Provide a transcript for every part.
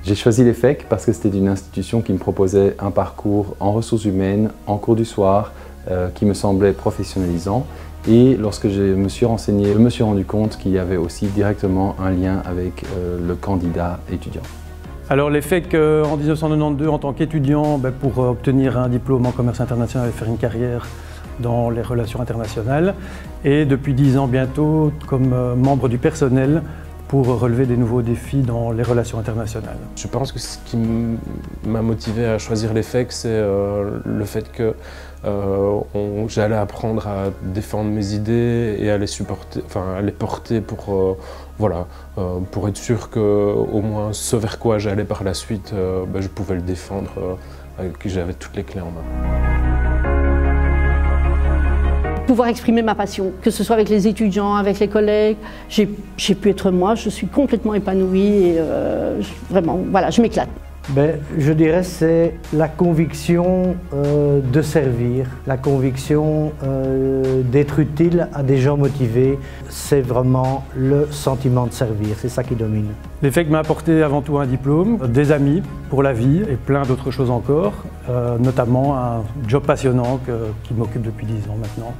J'ai choisi l'EFEC parce que c'était une institution qui me proposait un parcours en ressources humaines, en cours du soir, qui me semblait professionnalisant. Et lorsque je me suis renseigné, je me suis rendu compte qu'il y avait aussi directement un lien avec le candidat étudiant. Alors l'EFEC en 1992, en tant qu'étudiant, pour obtenir un diplôme en commerce international et faire une carrière dans les relations internationales. Et depuis 10 ans bientôt, comme membre du personnel pour relever des nouveaux défis dans les relations internationales. Je pense que ce qui m'a motivé à choisir l'EFEC, c'est le fait que j'allais apprendre à défendre mes idées et à les supporter, à les porter pour, pour être sûr que au moins ce vers quoi j'allais par la suite, je pouvais le défendre, que j'avais toutes les clés en main. Pouvoir exprimer ma passion, que ce soit avec les étudiants, avec les collègues, j'ai pu être moi, je suis complètement épanouie et vraiment, voilà, je m'éclate. Je dirais c'est la conviction de servir, la conviction d'être utile à des gens motivés. C'est vraiment le sentiment de servir, c'est ça qui domine. L'EFEC m'a apporté avant tout un diplôme, des amis pour la vie et plein d'autres choses encore, notamment un job passionnant qui m'occupe depuis 10 ans maintenant.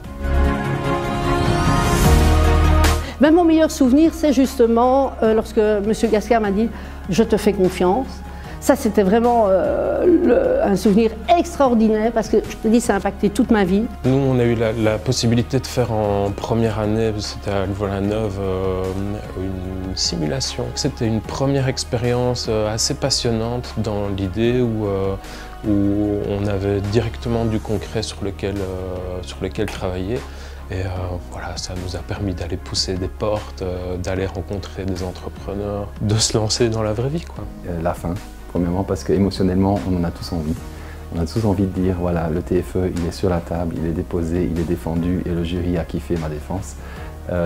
Mon meilleur souvenir, c'est justement lorsque M. Gascar m'a dit « je te fais confiance ». Ça, c'était vraiment un souvenir extraordinaire parce que, je te dis, ça a impacté toute ma vie. Nous, on a eu la possibilité de faire en première année, c'était à Louvain-la-Neuve, une simulation. C'était une première expérience assez passionnante dans l'idée où on avait directement du concret sur lequel travailler. Et voilà, ça nous a permis d'aller pousser des portes, d'aller rencontrer des entrepreneurs, de se lancer dans la vraie vie, quoi. La fin, premièrement, parce qu'émotionnellement, on en a tous envie. On a tous envie de dire, voilà, le TFE, il est sur la table, il est déposé, il est défendu et le jury a kiffé ma défense.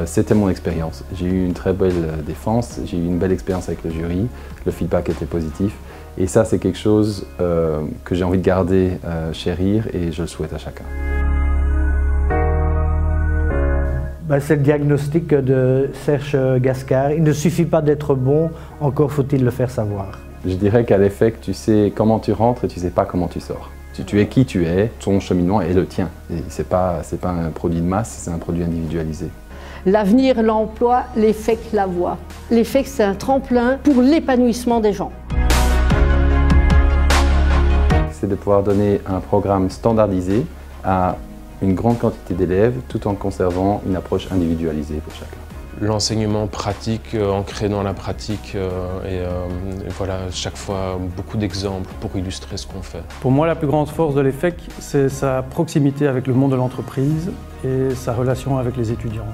C'était mon expérience. J'ai eu une très belle défense, j'ai eu une belle expérience avec le jury, le feedback était positif. Et ça, c'est quelque chose que j'ai envie de garder, chérir et je le souhaite à chacun. C'est le diagnostic de Serge Gascar. Il ne suffit pas d'être bon, encore faut-il le faire savoir. Je dirais qu'à l'EFEC, tu sais comment tu rentres et tu ne sais pas comment tu sors. Tu es qui tu es, ton cheminement est le tien. Ce n'est pas un produit de masse, c'est un produit individualisé. L'avenir, l'emploi, l'EFEC la voie. L'EFEC, c'est un tremplin pour l'épanouissement des gens. C'est de pouvoir donner un programme standardisé à une grande quantité d'élèves tout en conservant une approche individualisée pour chacun. L'enseignement pratique, ancré dans la pratique et voilà, chaque fois beaucoup d'exemples pour illustrer ce qu'on fait. Pour moi, la plus grande force de l'EFEC, c'est sa proximité avec le monde de l'entreprise et sa relation avec les étudiants.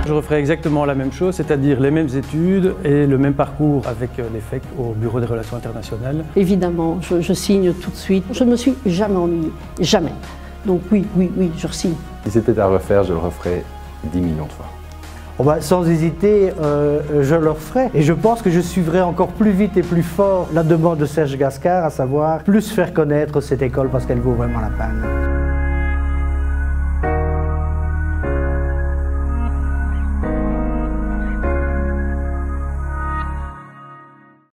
Je referai exactement la même chose, c'est-à-dire les mêmes études et le même parcours avec l'EFEC au Bureau des Relations Internationales. Évidemment, je signe tout de suite. Je ne me suis jamais ennuyée, jamais. Donc oui, je signe. Si c'était à refaire, je le referais 10 millions de fois. Sans hésiter, je le referai. Et je pense que je suivrai encore plus vite et plus fort la demande de Serge Gascar, à savoir plus faire connaître cette école parce qu'elle vaut vraiment la peine.